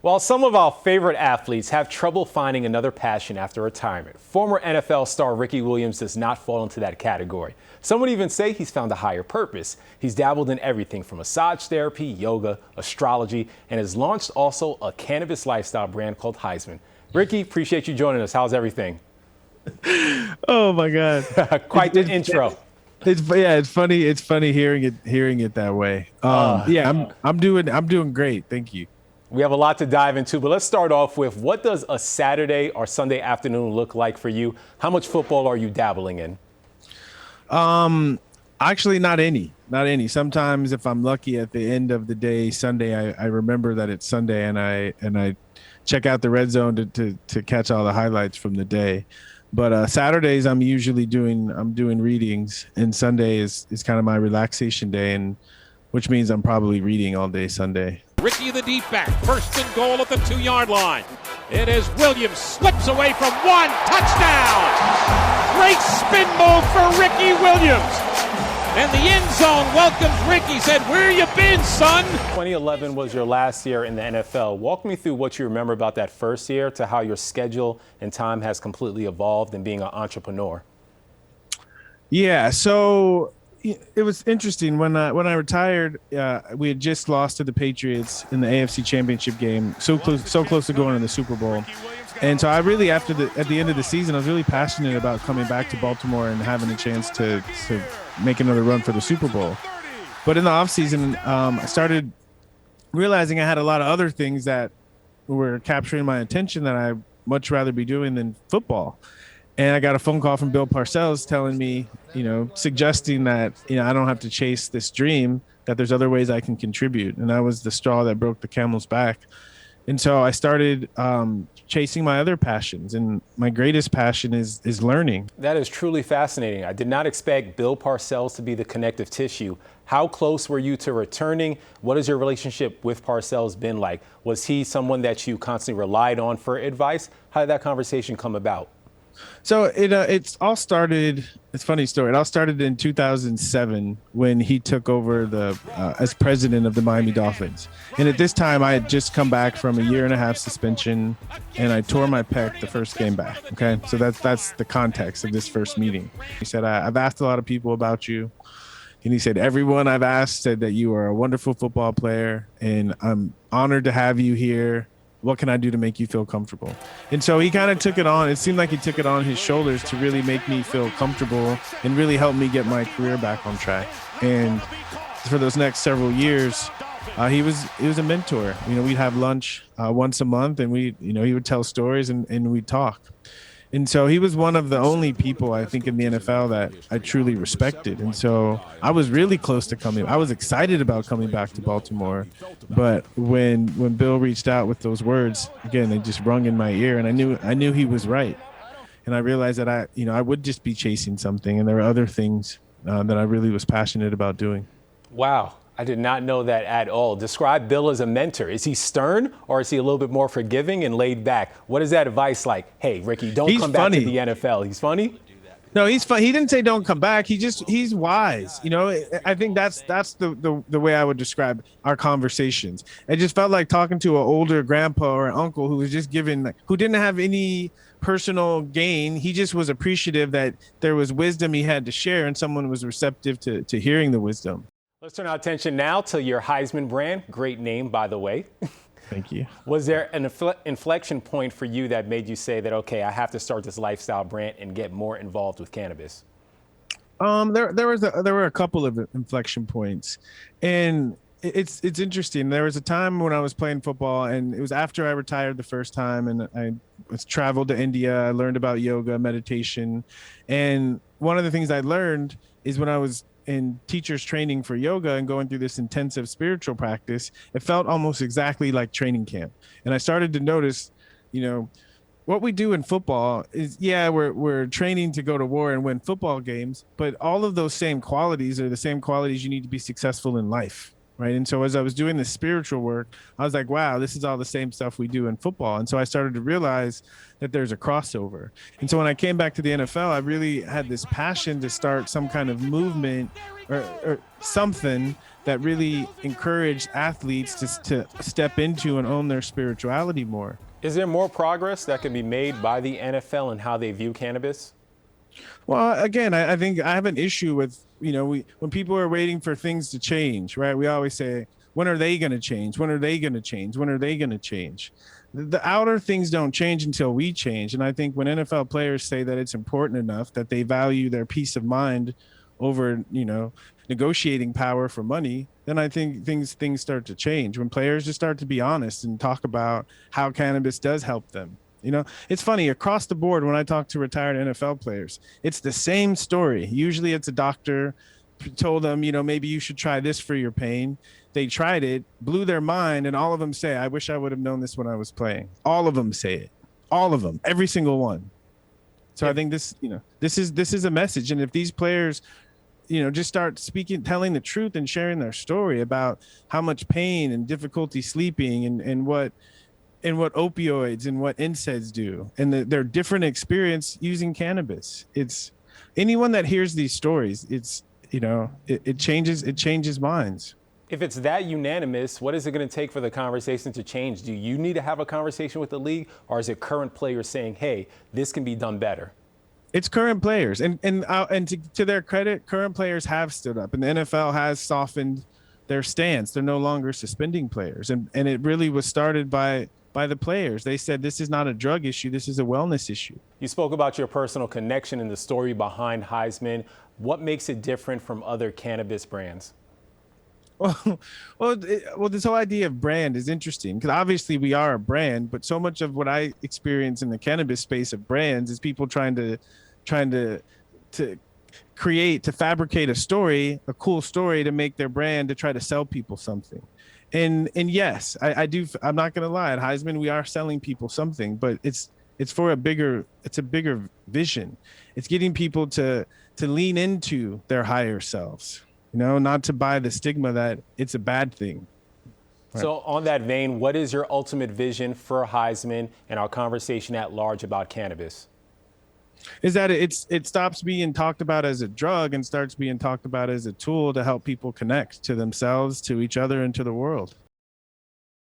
While some of our favorite athletes have trouble finding another passion after retirement, former NFL star Ricky Williams does not fall into that category. Some would even say he's found a higher purpose. He's dabbled in everything from massage therapy, yoga, astrology, and has launched also a cannabis lifestyle brand called Heisman. Ricky, appreciate you joining us. How's everything? Oh my God! Quite the intro. It's funny. It's funny hearing it that way. I'm doing great. Thank you. We have a lot to dive into, but let's start off with what does a Saturday or Sunday afternoon look like for you? How much football are you dabbling in? Actually, not any. Sometimes if I'm lucky at the end of the day, Sunday, I remember that it's Sunday and I check out the red zone to catch all the highlights from the day. But Saturdays I'm usually doing readings, and Sunday is kind of my relaxation day, and which means I'm probably reading all day Sunday. Ricky the deep back, first and goal at the 2-yard line. It is Williams, slips away from one, touchdown! Great spin move for Ricky Williams. And the end zone welcomes Ricky, said, "Where you been, son?" 2011 was your last year in the NFL. Walk me through what you remember about that first year to how your schedule and time has completely evolved in being an entrepreneur. Yeah, so it was interesting when I retired. We had just lost to the Patriots in the AFC Championship game, so close to going to the Super Bowl. And so I really, at the end of the season, I was really passionate about coming back to Baltimore and having a chance to make another run for the Super Bowl. But in the offseason, I started realizing I had a lot of other things that were capturing my attention that I'd much rather be doing than football. And I got a phone call from Bill Parcells telling me, suggesting that, I don't have to chase this dream, that there's other ways I can contribute. And that was the straw that broke the camel's back. And so I started chasing my other passions, and my greatest passion is learning. That is truly fascinating. I did not expect Bill Parcells to be the connective tissue. How close were you to returning? What has your relationship with Parcells been like? Was he someone that you constantly relied on for advice? How did that conversation come about? So it's all started. It's a funny story. It all started in 2007 when he took over as president of the Miami Dolphins. And at this time, I had just come back from a 1.5-year suspension, and I tore my pec the first game back. Okay, so that's the context of this first meeting. He said, "I've asked a lot of people about you." And he said, "Everyone I've asked said that you are a wonderful football player, and I'm honored to have you here. What can I do to make you feel comfortable?" And so he kind of took it on. It seemed like he took it on his shoulders to really make me feel comfortable and really help me get my career back on track. And for those next several years, he was a mentor. We'd have lunch once a month, and he would tell stories and we'd talk. And so he was one of the only people, I think, in the NFL that I truly respected. And so I was really close to coming. I was excited about coming back to Baltimore. But when Bill reached out with those words, again, they just rung in my ear, and I knew he was right. And I realized that I would just be chasing something, and there were other things that I really was passionate about doing. Wow. I did not know that at all. Describe Bill as a mentor. Is he stern, or is he a little bit more forgiving and laid back? What is that advice like? Hey, Ricky, don't come back to the NFL. He's funny? No, he's fun. He didn't say don't come back. He's wise. I think that's the way I would describe our conversations. It just felt like talking to an older grandpa or an uncle who was just who didn't have any personal gain. He just was appreciative that there was wisdom he had to share, and someone was receptive to hearing the wisdom. Let's turn our attention now to your Heisman brand. Great name, by the way. Thank you. Was there an inflection point for you that made you say that, okay, I have to start this lifestyle brand and get more involved with cannabis? There were a couple of inflection points, and it's interesting. There was a time when I was playing football, and it was after I retired the first time, and I was traveled to India. I learned about yoga, meditation, and one of the things I learned is when I was in teachers training for yoga and going through this intensive spiritual practice, it felt almost exactly like training camp. And I started to notice, what we do in football is, we're training to go to war and win football games, but all of those same qualities are the same qualities you need to be successful in life. right? And so as I was doing the spiritual work, I was like, wow, this is all the same stuff we do in football. And so I started to realize that there's a crossover. And so when I came back to the NFL, I really had this passion to start some kind of movement or something that really encouraged athletes to step into and own their spirituality more. Is there more progress that can be made by the NFL in how they view cannabis? Well, again, I think I have an issue with, when people are waiting for things to change, right? We always say, when are they going to change? When are they going to change? When are they going to change? The outer things don't change until we change. And I think when NFL players say that it's important enough that they value their peace of mind over, negotiating power for money, then I think things start to change when players just start to be honest and talk about how cannabis does help them. It's funny, across the board, when I talk to retired NFL players, it's the same story. Usually it's a doctor told them, maybe you should try this for your pain. They tried it, blew their mind, and all of them say, I wish I would have known this when I was playing. All of them say it. All of them, every single one. So I think this is a message. And if these players, just start speaking, telling the truth and sharing their story about how much pain and difficulty sleeping and what opioids and what NSAIDs do and their different experience using cannabis. It's anyone that hears these stories, it changes minds. If it's that unanimous, what is it going to take for the conversation to change? Do you need to have a conversation with the league, or is it current players saying, hey, this can be done better? It's current players, and to their credit, current players have stood up, and the NFL has softened their stance. They're no longer suspending players, and it really was started by the players. They said this is not a drug issue, this is a wellness issue. You spoke about your personal connection and the story behind Heisman. What makes it different from other cannabis brands? Well, this whole idea of brand is interesting because obviously we are a brand, but so much of what I experience in the cannabis space of brands is people trying to fabricate a cool story to make their brand, to try to sell people something. And yes, I do. I'm not going to lie. At Heisman, we are selling people something, but it's for a bigger vision. It's getting people to lean into their higher selves. Not to buy the stigma that it's a bad thing. Right. So on that vein, what is your ultimate vision for Heisman and our conversation at large about cannabis? Is that it stops being talked about as a drug and starts being talked about as a tool to help people connect to themselves, to each other, and to the world.